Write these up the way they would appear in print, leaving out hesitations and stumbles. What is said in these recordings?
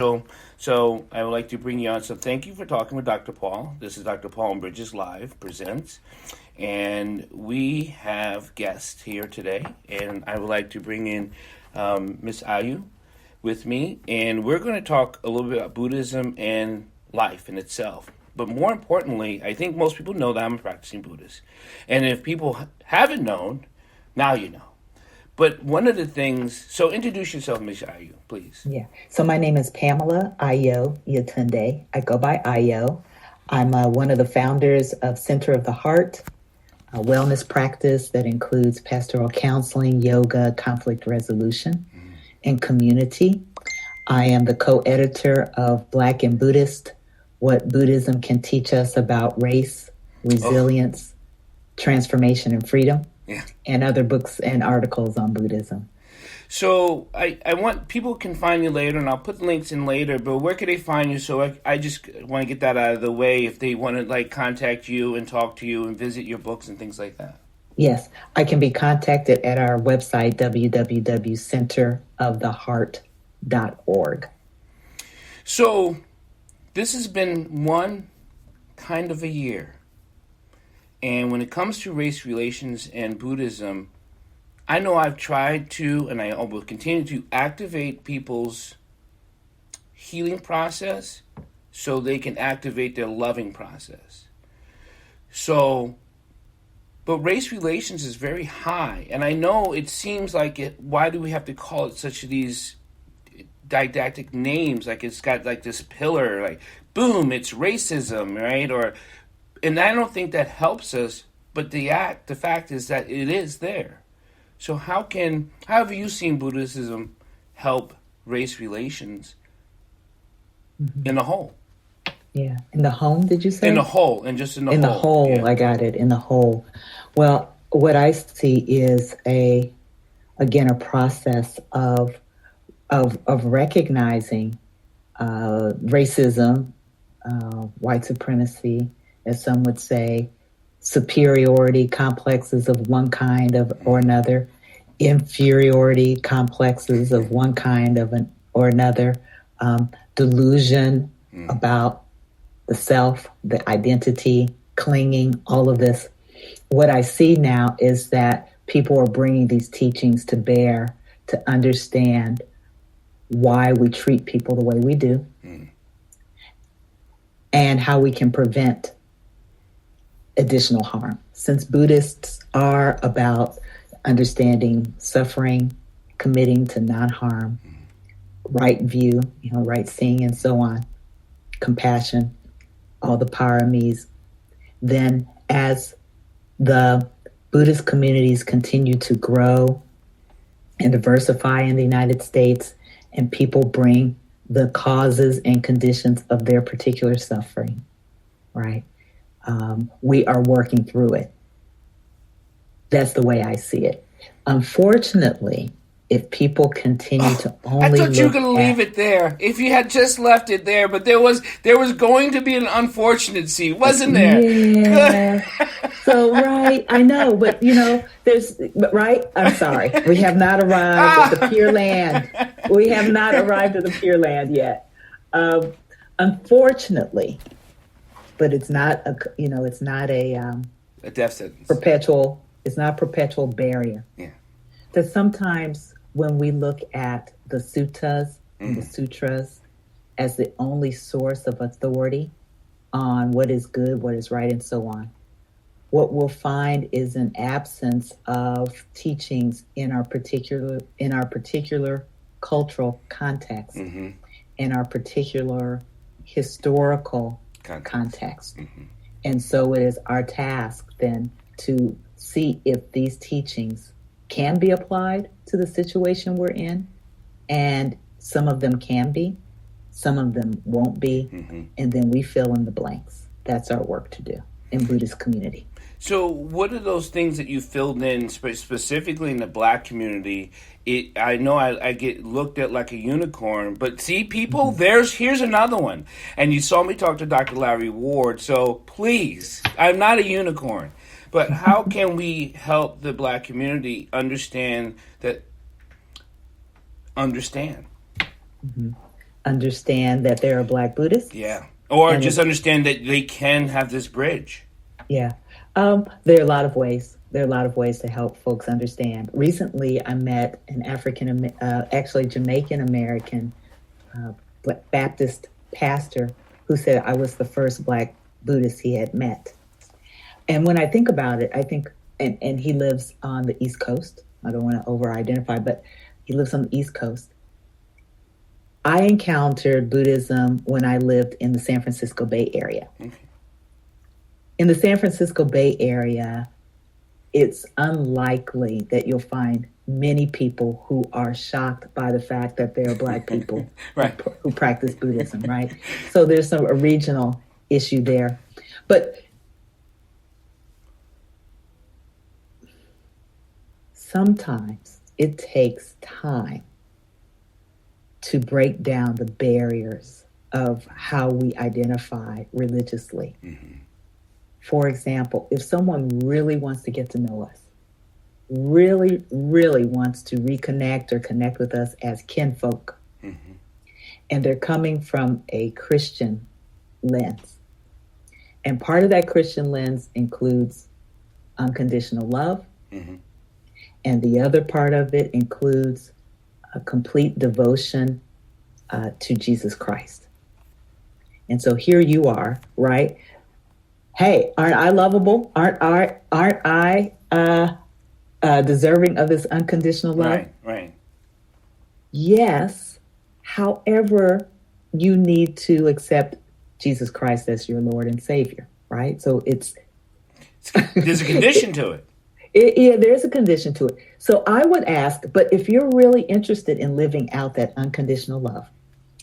So I would like to bring you on. So thank you for talking with Dr. Paul. This is Dr. Paul and Bridges Live presents, and we have guests here today. And I would like to bring in Miss Ayu with me, and we're going to talk a little bit about Buddhism and life in itself. But more importantly, I think most people know that I'm a practicing Buddhist, and if people haven't known, now you know. But one of the things, so introduce yourself, Ms. Ayu, please. Yeah. So my name is Pamela Ayo Yatunde. I go by Ayo. I'm one of the founders of Center of the Heart, a wellness practice that includes pastoral counseling, yoga, conflict resolution, and community. I am the co-editor of Black and Buddhist, What Buddhism Can Teach Us About Race, Resilience, Transformation, and Freedom. Yeah. And other books and articles on Buddhism. So I want people can find you later, and I'll put links in later, but where can they find you? So I just want to get that out of the way if they want to contact you and talk to you and visit your books and things like that. Yes, I can be contacted at our website, www.centeroftheheart.org. So this has been one kind of a year. And when it comes to race relations and Buddhism, I know I've tried to, and I will continue to, activate people's healing process so they can activate their loving process. So, but race relations is very high. And I know it seems like why do we have to call it such these didactic names? Like it's got like this pillar, like, boom, it's racism, right? And I don't think that helps us, but the fact is that it is there. So how have you seen Buddhism help race relations in the whole? Yeah, in the home, did you say? In the whole, and just in the whole. In the whole, yeah. I got it, in the whole. Well, what I see is a process of recognizing racism, white supremacy, as some would say, superiority complexes of one kind or another, inferiority complexes of one kind or another, delusion about the self, the identity, clinging, all of this. What I see now is that people are bringing these teachings to bear to understand why we treat people the way we do and how we can prevent additional harm. Since Buddhists are about understanding suffering, committing to non-harm, right view, right seeing, and so on, compassion, all the paramis, then as the Buddhist communities continue to grow and diversify in the United States, and people bring the causes and conditions of their particular suffering, right? We are working through it. That's the way I see it. Unfortunately, if people continue to only I thought you were going to leave it there. If you had just left it there, but there was going to be an unfortunate wasn't there? Yeah. So, right, I know, but right? I'm sorry. We have not arrived at the Pure Land. We have not arrived at the Pure Land yet. Unfortunately, but it's not a death sentence. Perpetual. It's not a perpetual barrier. Yeah. That sometimes when we look at the suttas and the sutras as the only source of authority on what is good, what is right, and so on, what we'll find is an absence of teachings in our particular cultural context, in our particular historical context. And so it is our task then to see if these teachings can be applied to the situation we're in, and some of them can be, some of them won't be, and then we fill in the blanks. That's our work to do in Buddhist community. So what are those things that you filled in specifically in the Black community? I know I get looked at like a unicorn, but see, people, here's another one. And you saw me talk to Dr. Larry Ward, so please, I'm not a unicorn. But how can we help the Black community understand? understand that there are Black Buddhists. Yeah. Or And just understand that they can have this bridge. Yeah. There are a lot of ways. There are a lot of ways to help folks understand. Recently, I met an actually Jamaican American Baptist pastor who said I was the first Black Buddhist he had met. And when I think about it, I think, and he lives on the East Coast. I don't want to over-identify, but he lives on the East Coast. I encountered Buddhism when I lived in the San Francisco Bay Area. Okay. In the San Francisco Bay Area, it's unlikely that you'll find many people who are shocked by the fact that there are Black people right. who practice Buddhism, right? So there's a regional issue there. But sometimes it takes time to break down the barriers of how we identify religiously. Mm-hmm. For example, if someone really wants to get to know us, really, really wants to reconnect or connect with us as kinfolk, mm-hmm. and they're coming from a Christian lens, and part of that Christian lens includes unconditional love, mm-hmm. and the other part of it includes a complete devotion to Jesus Christ. And so here you are, right? Hey, aren't I lovable? Aren't I deserving of this unconditional love? Right. Yes. However, you need to accept Jesus Christ as your Lord and Savior, right? So there's a condition to it. Yeah, there's a condition to it. So I would ask, but if you're really interested in living out that unconditional love,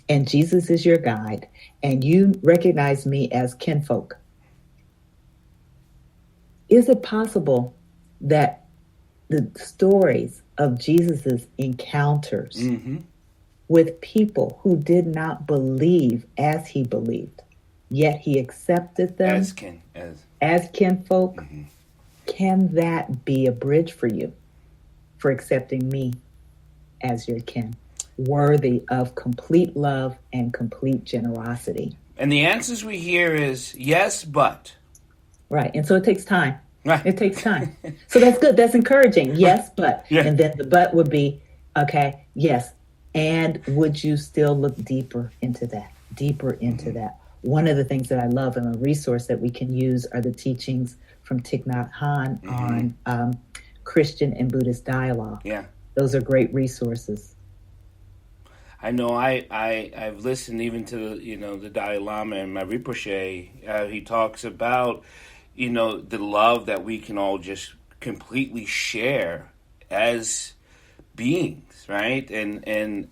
and Jesus is your guide, and you recognize me as kinfolk, is it possible that the stories of Jesus's encounters mm-hmm. with people who did not believe as he believed, yet he accepted them as kinfolk, mm-hmm. can that be a bridge for you for accepting me as your kin, worthy of complete love and complete generosity? And the answers we hear is yes, but. Right. And so it takes time. Right. It takes time. So that's good. That's encouraging. Yes, but. Yeah. And then the but would be, okay, yes. And would you still look deeper into that? Mm-hmm. that? One of the things that I love and a resource that we can use are the teachings from Thich Nhat Hanh mm-hmm. on Christian and Buddhist dialogue. Yeah. Those are great resources. I know I've listened even to the Dalai Lama and my Rinpoche. He talks about the love that we can all just completely share as beings, right? And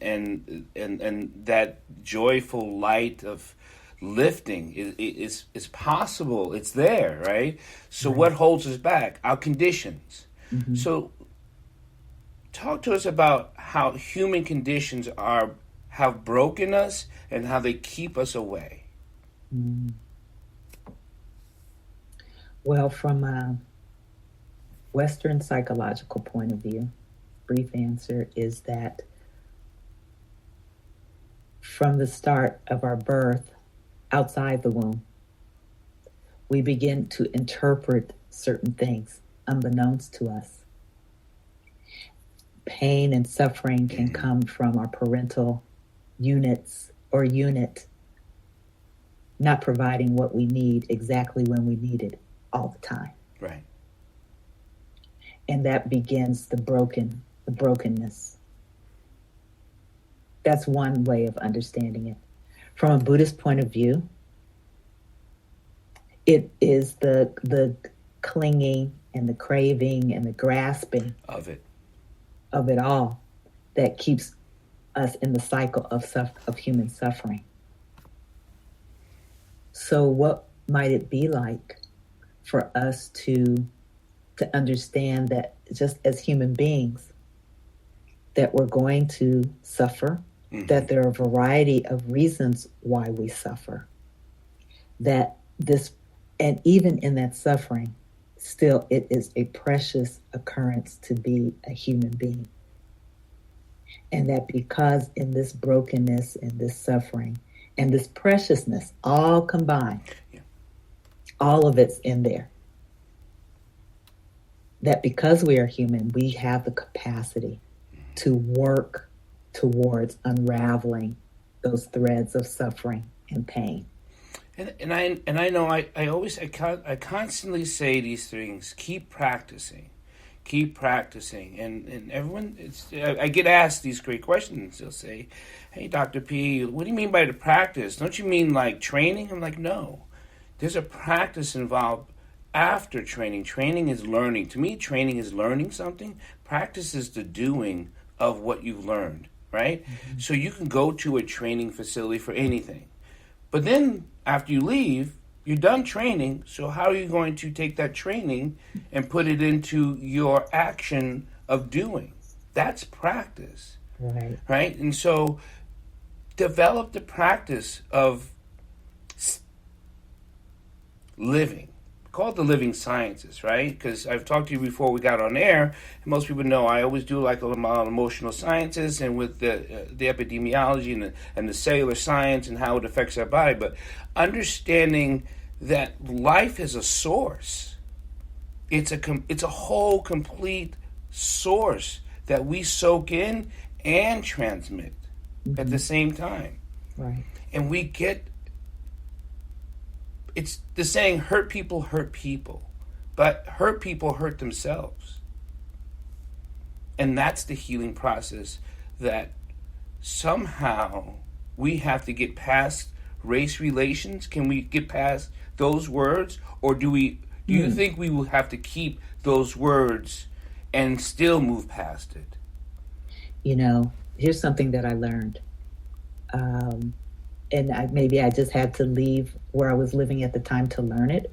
that joyful light of lifting is possible. It's there, right? So right. What holds us back? Our conditions. Mm-hmm. So talk to us about how human conditions have broken us and how they keep us away. Mm. Well, from a Western psychological point of view, brief answer is that from the start of our birth, outside the womb, we begin to interpret certain things unbeknownst to us. Pain and suffering can come from our parental units or unit not providing what we need exactly when we need it all the time. Right. And that begins the brokenness. That's one way of understanding it. From a Buddhist point of view, it is the clinging and the craving and the grasping of it all that keeps us in the cycle of human suffering. So what might it be like for us to understand that just as human beings, that we're going to suffer, mm-hmm. that there are a variety of reasons why we suffer, and even in that suffering, still it is a precious occurrence to be a human being. And that because in this brokenness and this suffering and this preciousness all combined, Yeah. all of it's in there. That because we are human, we have the capacity to work towards unraveling those threads of suffering and pain. And I know I constantly say these things. Keep practicing, and everyone. I get asked these great questions. They'll say, "Hey, Dr. P, what do you mean by the practice? Don't you mean like training?" I'm like, "No, there's a practice involved after training. Training is learning. To me, training is learning something. Practice is the doing of what you've learned, right? Mm-hmm. So you can go to a training facility for anything, but then after you leave, you're done training. So how are you going to take that training and put it into your action of doing? That's practice, right? And so develop the practice of living. Call it the living sciences, right? Because I've talked to you before we got on air, and most people know I always do like emotional sciences and with the epidemiology and the cellular science and how it affects our body. But understanding that life is a source, it's a whole complete source that we soak in and transmit at the same time, right? And we get. It's the saying, hurt people, but hurt people hurt themselves. And that's the healing process that somehow we have to get past race relations. Can we get past those words? Or do you think we will have to keep those words and still move past it? You know, here's something that I learned. And maybe I just had to leave where I was living at the time to learn it.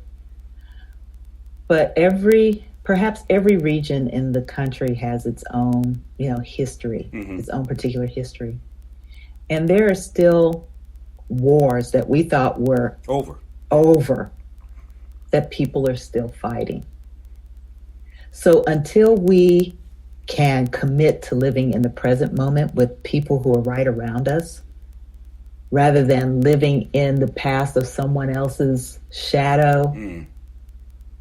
But perhaps every region in the country has its own, history, its own particular history. And there are still wars that we thought were over that people are still fighting. So until we can commit to living in the present moment with people who are right around us, rather than living in the past of someone else's shadow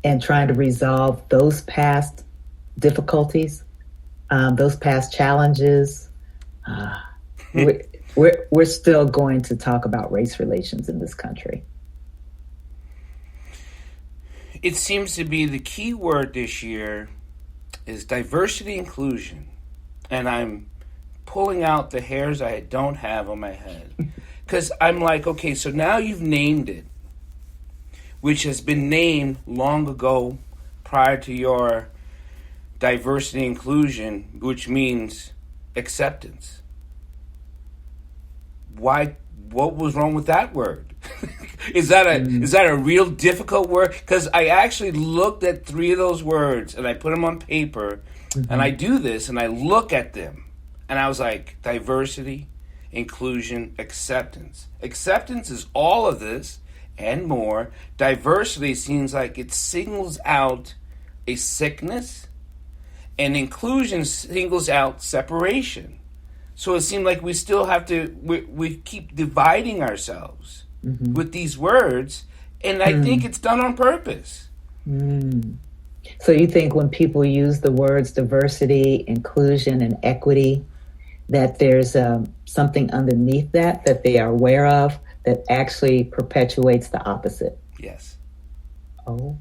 and trying to resolve those past difficulties, those past challenges, we're still going to talk about race relations in this country. It seems to be the key word this year is diversity inclusion. And I'm pulling out the hairs I don't have on my head. Because I'm like, okay, so now you've named it, which has been named long ago prior to your diversity inclusion, which means acceptance. Why? What was wrong with that word? Is that a real difficult word? Because I actually looked at 3 of those words and I put them on paper, and I do this and I look at them, and I was like, diversity, inclusion, acceptance. Acceptance is all of this and more. Diversity seems like it singles out a sickness, and inclusion singles out separation. So it seemed like we still have to, we keep dividing ourselves with these words, and I think it's done on purpose. So you think when people use the words diversity, inclusion, and equity, that there's something underneath that they are aware of that actually perpetuates the opposite? Yes. Oh.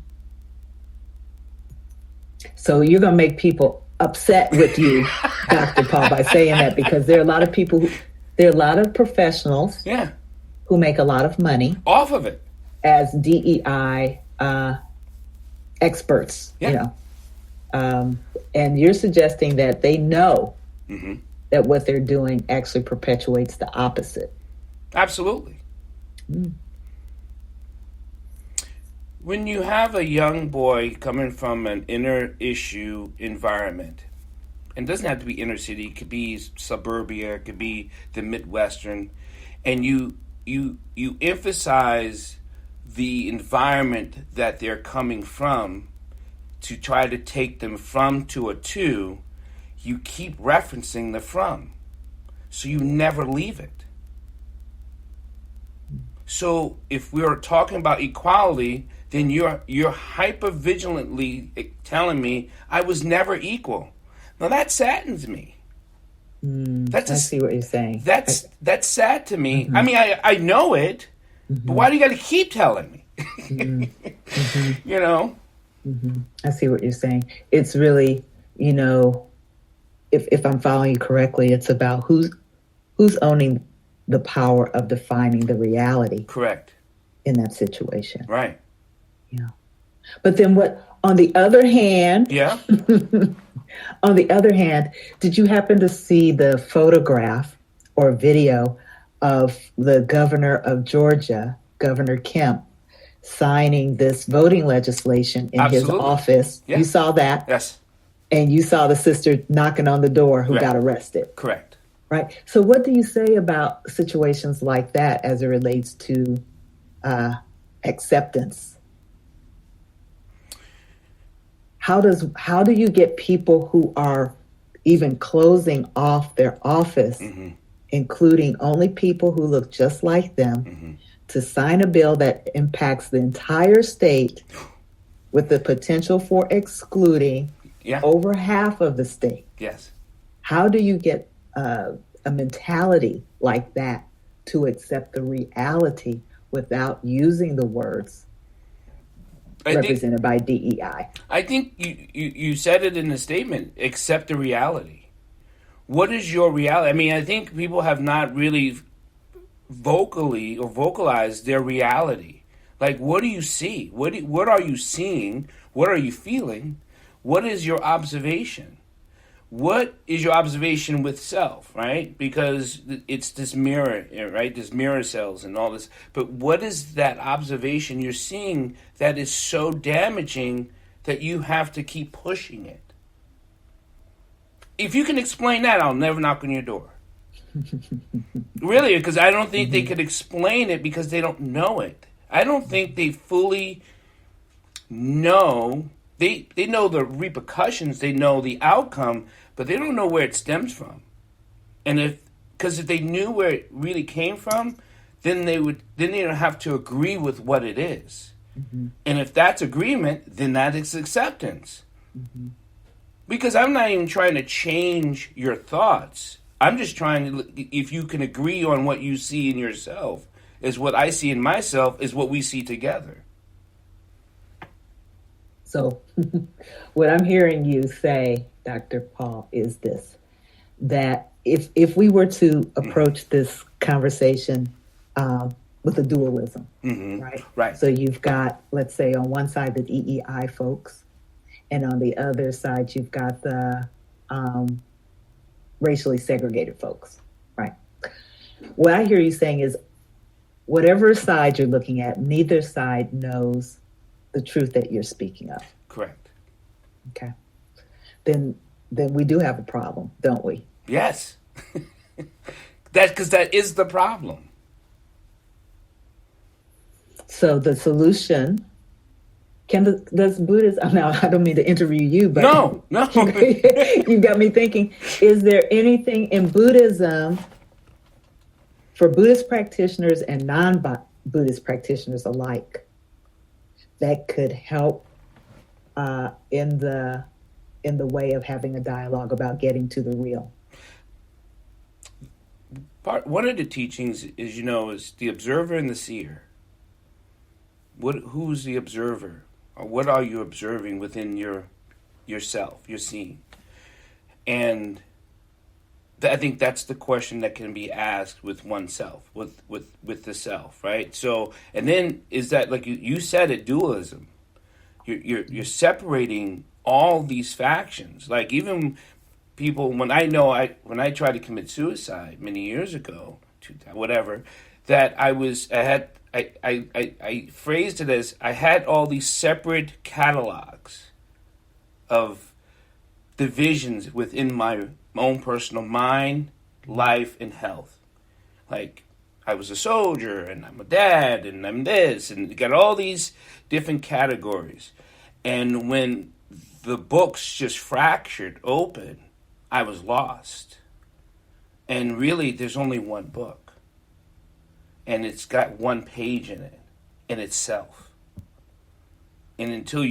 So you're going to make people upset with you, Dr. Paul, by saying that, because there are a lot of people, there are a lot of professionals who make a lot of money off of it as DEI experts, and you're suggesting that they know that what they're doing actually perpetuates the opposite. Absolutely. When you have a young boy coming from an inner issue environment, and it doesn't have to be inner city, it could be suburbia, it could be the Midwestern, and you emphasize the environment that they're coming from to try to take them from to a to, you keep referencing the from. so you never leave it. So if we are talking about equality, then you're hyper vigilantly telling me I was never equal. Now that saddens me. I see what you're saying. That's sad to me. I mean, I know it, but why do you got to keep telling me? You know? I see what you're saying. It's really, if I'm following you correctly, it's about who's owning the power of defining the reality. Correct. In that situation. Right. Yeah. But then on the other hand, yeah. On the other hand, did you happen to see the photograph or video of the governor of Georgia, Governor Kemp, signing this voting legislation in Absolutely. his office? Yeah. You saw that? Yes. And you saw the sister knocking on the door who got arrested. Correct. Right. So what do you say about situations like that as it relates to acceptance? How do you get people who are even closing off their office, including only people who look just like them, to sign a bill that impacts the entire state with the potential for excluding over half of the state? Yes. How do you get a mentality like that to accept the reality without using the words represented by DEI? I think you said it in the statement, accept the reality. What is your reality? I mean, I think people have not really vocally or vocalized their reality. Like, what do you see? What are you seeing? What are you feeling? What is your observation? What is your observation with self, right? Because it's this mirror, right? This mirror cells and all this. But what is that observation you're seeing that is so damaging that you have to keep pushing it? If you can explain that, I'll never knock on your door. Really, because I don't think they could explain it because they don't know it. I don't think they fully know. They know the repercussions, they know the outcome, but they don't know where it stems from. And if they knew where it really came from, then they don't have to agree with what it is. And if that's agreement, then that is acceptance. Because I'm not even trying to change your thoughts. I'm just trying to, if you can agree on what you see in yourself, is what I see in myself, is what we see together. So what I'm hearing you say, Dr. Paul, is this, that if we were to approach this conversation with a dualism, right? So you've got, let's say, on one side, the DEI folks, and on the other side, you've got the racially segregated folks, right? What I hear you saying is, whatever side you're looking at, neither side knows the truth that you're speaking of. Correct. Okay. Then we do have a problem, don't we? Yes. Because that is the problem. So the solution, does Buddhism, now I don't mean to interview you, but no. You got me thinking, is there anything in Buddhism for Buddhist practitioners and non-Buddhist practitioners alike that could help in the way of having a dialogue about getting to the real? One of the teachings is, is the observer and the seer. Who's the observer? Or what are you observing within yourself, your seeing? And I think that's the question that can be asked with oneself, with the self, right? So, and then is that, like you said it, dualism. You're separating all these factions. Like, even people, when I tried to commit suicide many years ago, that I phrased it as I had all these separate catalogs of divisions within my own personal mind, life, and health. Like, I was a soldier, and I'm a dad, and I'm this, and you got all these different categories. And when the books just fractured open, I was lost. And really, there's only one book. And it's got one page in it, in itself. And until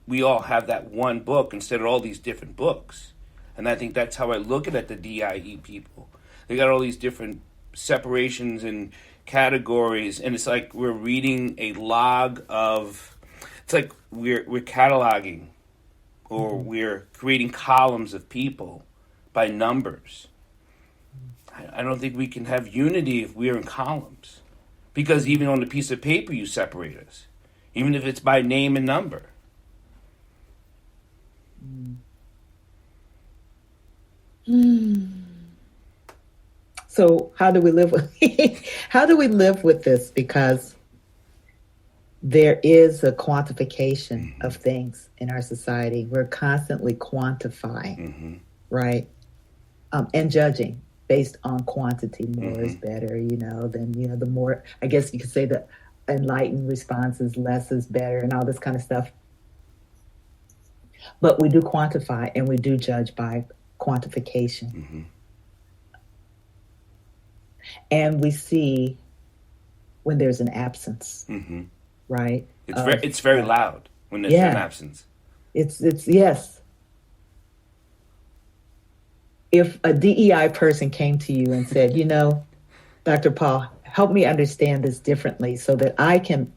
we all have that one book instead of all these different books. And I think that's how I look at the DIE people. They got all these different separations and categories, and it's like we're reading a log of, it's like we're cataloging, or we're creating columns of people by numbers. I don't think we can have unity if we're in columns, because even on a piece of paper you separate us, even if it's by name and number. So how do we live with this? Because there is a quantification of things in our society. We're constantly quantifying, right? And judging based on quantity. More is better, the more, I guess you could say the enlightened response is less is better and all this kind of stuff. But we do quantify and we do judge by quantification. And we see when there's an absence, right? It's very loud when there's an absence. It's yes. If a DEI person came to you and said, Dr. Paul, help me understand this differently so that I can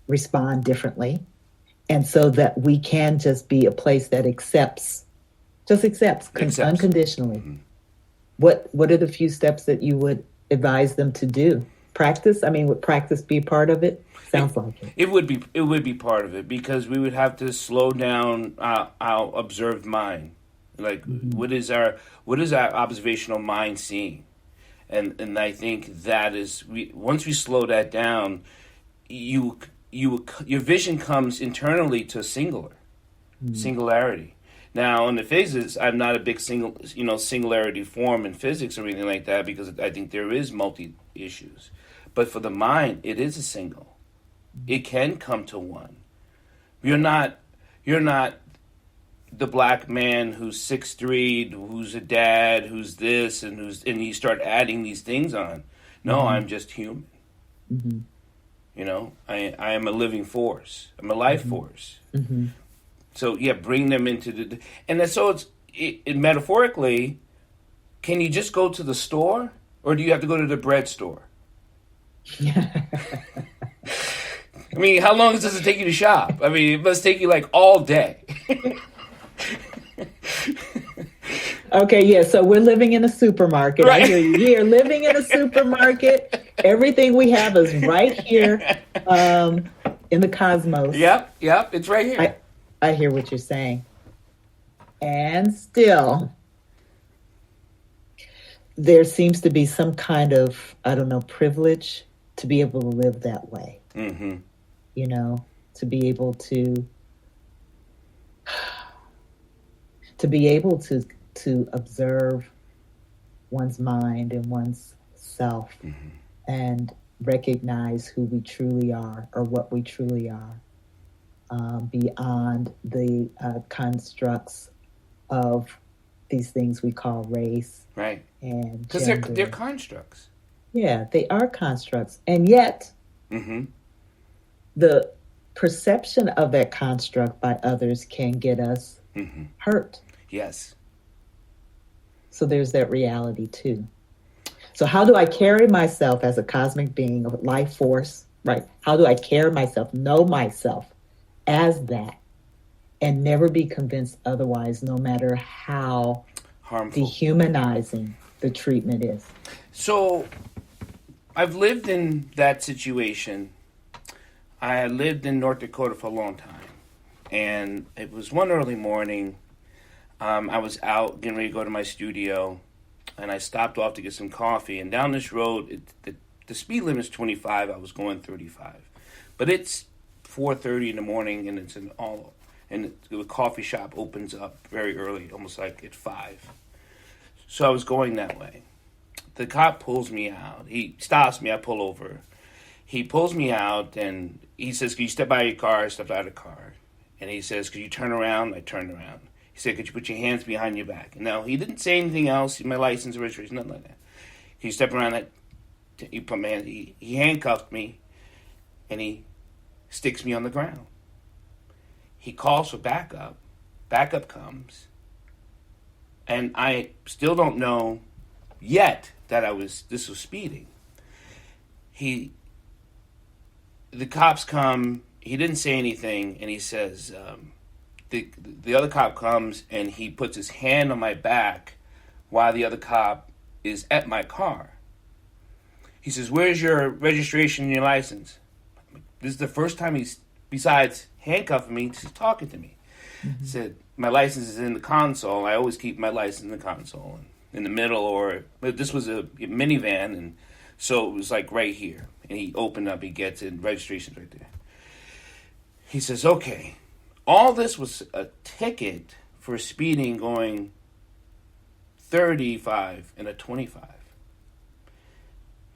respond differently, and so that we can just be a place that accepts unconditionally. What are the few steps that you would advise them to do? Practice? I mean, would practice be part of it? Sounds like it. It would be part of it, because we would have to slow down our observed mind. Like, what is our observational mind seeing? And I think that is, once we slow that down, your vision comes internally to singularity. Now, in the physics, I'm not a big singularity form in physics or anything like that, because I think there is multi-issues. But for the mind, it is a single. It can come to one. You're not the black man who's 6'3", who's a dad, who's this, and you start adding these things on. No, I'm just human. I am a living force. I'm a life force. So bring them into and so it metaphorically. Can you just go to the store, or do you have to go to the bread store? I mean, how long does it take you to shop? I mean, it must take you like all day. Okay, yeah, so we're living in a supermarket. Right. I hear you. We are living in a supermarket. Everything we have is right here in the cosmos. Yep, it's right here. I hear what you're saying. And still, there seems to be some kind of, privilege to be able to live that way. To be able to observe one's mind and one's self and recognize who we truly are, or what we truly are, beyond the constructs of these things we call race, right? And because they're constructs. Yeah, they are constructs, and yet the perception of that construct by others can get us hurt. Yes. So there's that reality too. So how do I carry myself as a cosmic being, a life force, right? How do I carry myself, know myself as that, and never be convinced otherwise, no matter how harmful, dehumanizing the treatment is? So I've lived in that situation. I lived in North Dakota for a long time. And it was one early morning. I was out getting ready to go to my studio, and I stopped off to get some coffee. And down this road, the speed limit is 25. I was going 35. But it's 4:30 in the morning, and and the coffee shop opens up very early, almost like at 5. So I was going that way. The cop pulls me out. He stops me. I pull over. He pulls me out, and he says, "Can you step out of your car?" I stepped out of the car. And he says, "Could you turn around?" I turned around. He He said, could you put your hands behind your back? And now, he didn't say anything else, my license, registration, nothing like that. He stepped around that, he put my hand, he handcuffed me, and he sticks me on the ground. He calls for backup. Backup comes. And I still don't know yet that this was speeding. The cops come, he didn't say anything, and he says, the other cop comes and he puts his hand on my back while the other cop is at my car. He says, where's your registration and your license? This is the first time he's, besides handcuffing me, he's talking to me. He said, my license is in the console. I always keep my license in the console, in the middle, but this was a minivan, and so it was like right here. And he opened up, he gets it, registration's right there. He says, okay, all this was a ticket for speeding going 35 and a 25.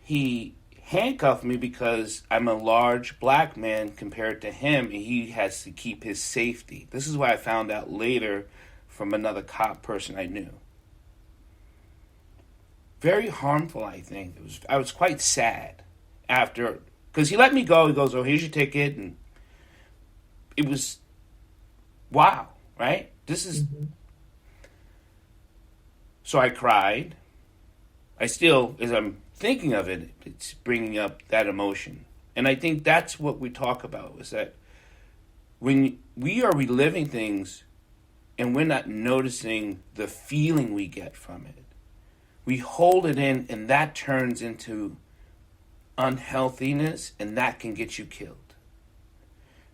He handcuffed me because I'm a large black man compared to him, and he has to keep his safety. This is what I found out later from another cop person I knew. Very harmful, I think. I was quite sad after, because he let me go. He goes, oh, here's your ticket, and it was, wow, right? This is, So I cried. I still, as I'm thinking of it, it's bringing up that emotion. And I think that's what we talk about, is that when we are reliving things and we're not noticing the feeling we get from it, we hold it in, and that turns into unhealthiness, and that can get you killed.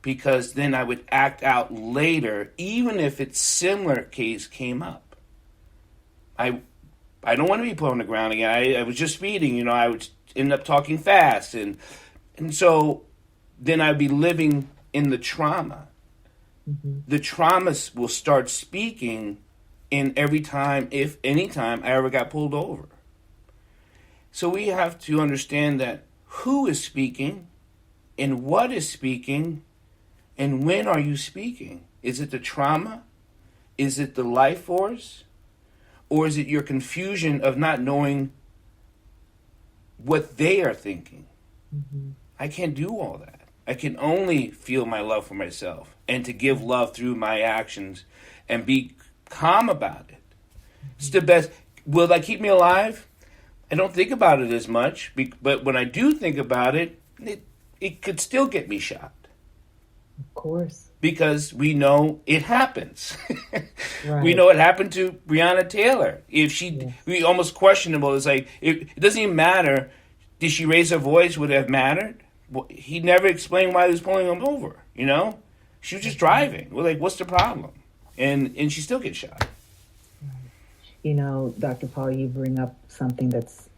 Because then I would act out later, even if it's similar case came up. I don't want to be put on the ground again. I was just speeding, I would end up talking fast. And so then I'd be living in the trauma. The traumas will start speaking in every time, if any time I ever got pulled over. So we have to understand that who is speaking and what is speaking and when are you speaking? Is it the trauma? Is it the life force? Or is it your confusion of not knowing what they are thinking? I can't do all that. I can only feel my love for myself and to give love through my actions and be calm about it. It's the best. Will that keep me alive? I don't think about it as much, but when I do think about it, it could still get me shot. Of course. Because we know it happens. Right. We know it happened to Breonna Taylor. We almost questionable. It's like, it doesn't even matter. Did she raise her voice? Would it have mattered? Well, he never explained why he was pulling him over, She was just driving. We're like, what's the problem? And she still gets shot. Dr. Paul, you bring up something that's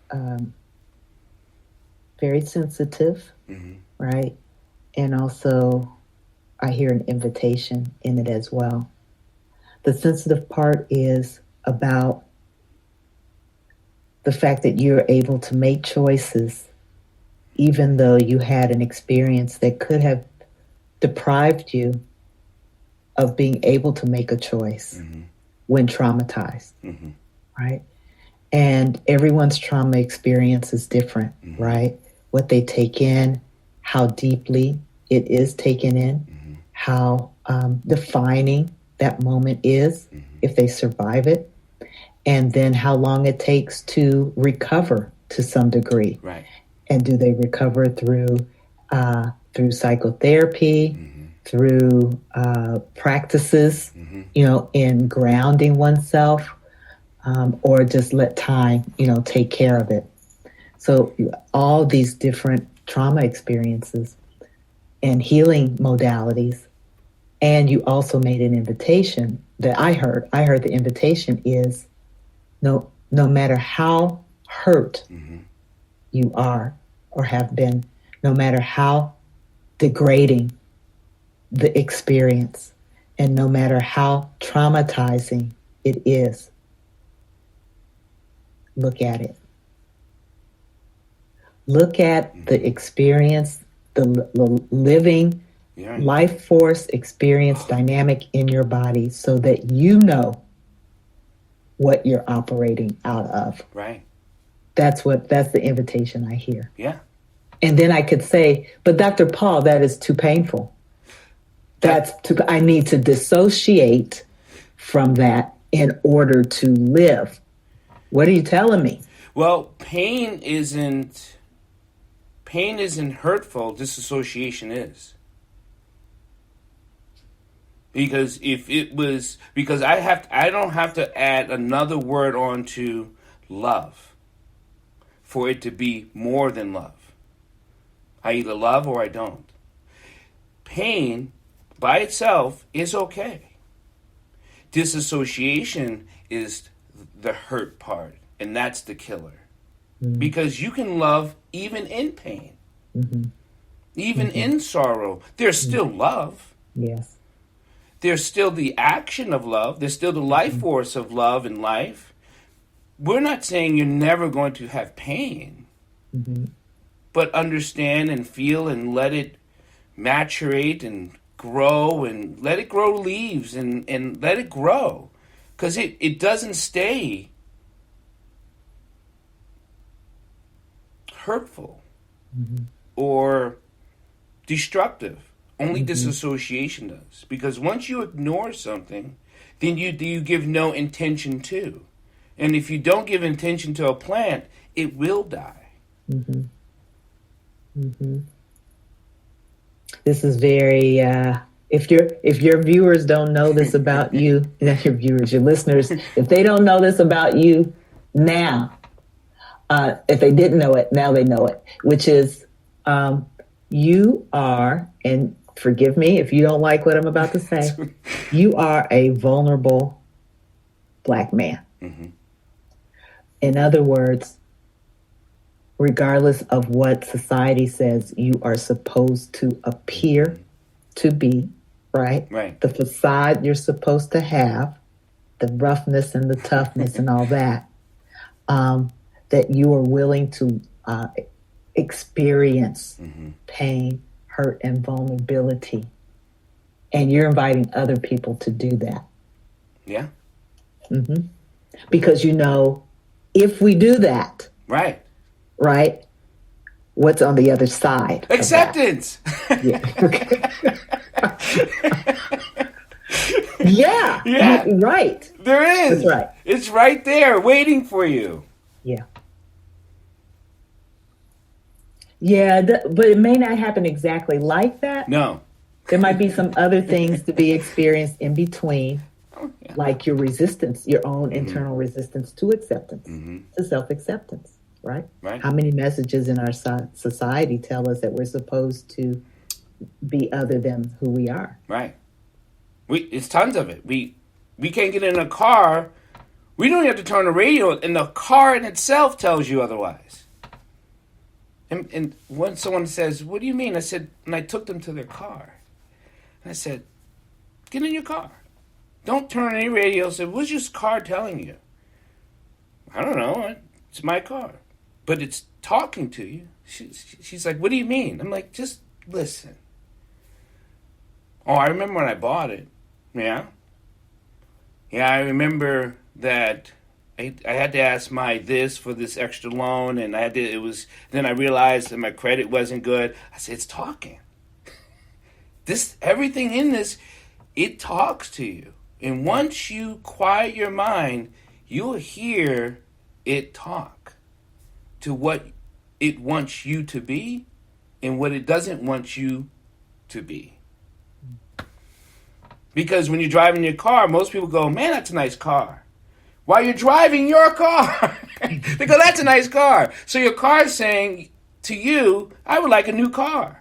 very sensitive, right? And also, I hear an invitation in it as well. The sensitive part is about the fact that you're able to make choices even though you had an experience that could have deprived you of being able to make a choice when traumatized, right? And everyone's trauma experience is different, right? What they take in, how deeply it is taken in, how defining that moment is if they survive it, and then how long it takes to recover to some degree. Right. And do they recover through psychotherapy, through practices, in grounding oneself, or just let time, take care of it. So all these different trauma experiences and healing modalities. And you also made an invitation that I heard. I heard the invitation is no matter how hurt you are or have been, no matter how degrading the experience, and no matter how traumatizing it is, look at it. Look at the experience, the living You're right. life force, experience, dynamic in your body so that you know what you're operating out of. Right. That's the invitation I hear. Yeah. And then I could say, but Dr. Paul, that is too painful. I need to dissociate from that in order to live. What are you telling me? Well, pain isn't hurtful. Disassociation is. Because I don't have to add another word onto love for it to be more than love. I either love or I don't. Pain by itself is okay. Disassociation is the hurt part, and that's the killer. Mm-hmm. Because you can love even in pain, mm-hmm. even mm-hmm. in sorrow. There's still love. Yes. There's still the action of love. There's still the life force of love in life. We're not saying you're never going to have pain, mm-hmm. but understand and feel and let it maturate and grow and let it grow leaves and let it grow. Because it doesn't stay hurtful mm-hmm. or destructive. Only mm-hmm. disassociation does. Because once you ignore something, then you give no intention to. And if you don't give intention to a plant, it will die. Mm-hmm. Mm-hmm. This is very, if your viewers don't know this about you, not your viewers, your listeners, if they don't know this about you now, if they didn't know it, now they know it, which is you are, and forgive me if you don't like what I'm about to say, you are a vulnerable Black man. Mm-hmm. In other words, regardless of what society says you are supposed to appear to be, right? Right. The facade you're supposed to have, the roughness and the toughness and all that, that you are willing to experience mm-hmm. pain, hurt, and vulnerability. And you're inviting other people to do that. Yeah. Mm-hmm. Because if we do that, right, what's on the other side? Acceptance. Yeah. Yeah. Yeah. Right. There is. That's right. It's right there waiting for you. Yeah. Yeah, but it may not happen exactly like that. No. There might be some other things to be experienced in between. Yeah. Like your resistance, your own mm-hmm. internal resistance to acceptance, mm-hmm. to self-acceptance, right? Right? How many messages in our society tell us that we're supposed to be other than who we are? Right. It's tons of it. We can't get in a car. We don't have to turn the radio, and the car in itself tells you otherwise. And when someone says, "What do you mean?" I said, and I took them to their car. And I said, "Get in your car. Don't turn any radio." I said, "What's your car telling you?" "I don't know. It's my car." "But it's talking to you." She's like, "What do you mean?" I'm like, "Just listen." "Oh, I remember when I bought it." "Yeah?" "Yeah, I remember that I had to ask my this for this extra loan, and then I realized that my credit wasn't good." I said, "It's talking. Everything in this, it talks to you. And once you quiet your mind, you'll hear it talk to what it wants you to be and what it doesn't want you to be." Because when you're driving your car, most people go, "Man, that's a nice car." While you're driving your car, they go, "That's a nice car." So your car is saying to you, "I would like a new car."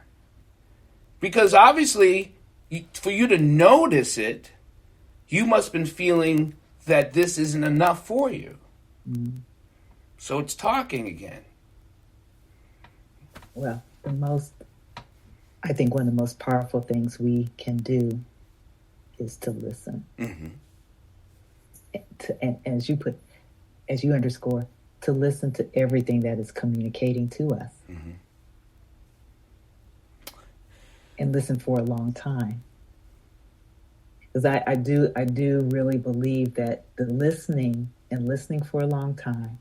Because obviously, for you to notice it, you must have been feeling that this isn't enough for you. Mm. So it's talking again. Well, I think one of the most powerful things we can do is to listen. Mm-hmm. And as you underscore, to listen to everything that is communicating to us. Mm-hmm. and listen for a long time. Because I do really believe that the listening and listening for a long time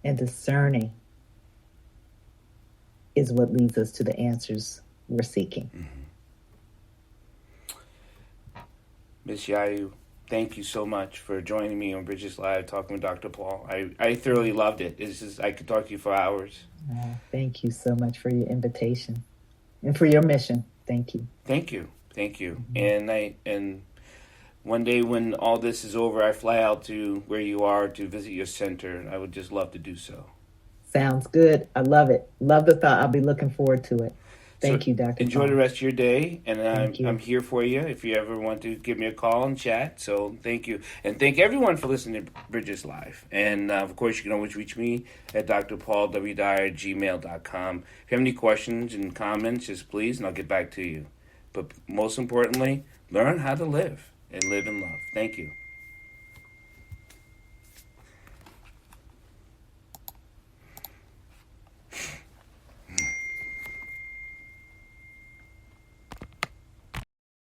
and discerning is what leads us to the answers we're seeking. Ms. Yayu, thank you so much for joining me on Bridges Live, talking with Dr. Paul. I thoroughly loved it. It's just, I could talk to you for hours. Thank you so much for your invitation and for your mission. Thank you. Thank you. Thank you. And one day when all this is over, I fly out to where you are to visit your center. I would just love to do so. Sounds good. I love it. Love the thought. I'll be looking forward to it. Thank you, Dr. Enjoy Paul. the rest of your day, and you. I'm here for you if you ever want to give me a call and chat. So thank you. And thank everyone for listening to Bridges Live. And, of course, you can always reach me at drpaulwdyer@gmail.com. If you have any questions and comments, just please, and I'll get back to you. But most importantly, learn how to live and live in love. Thank you.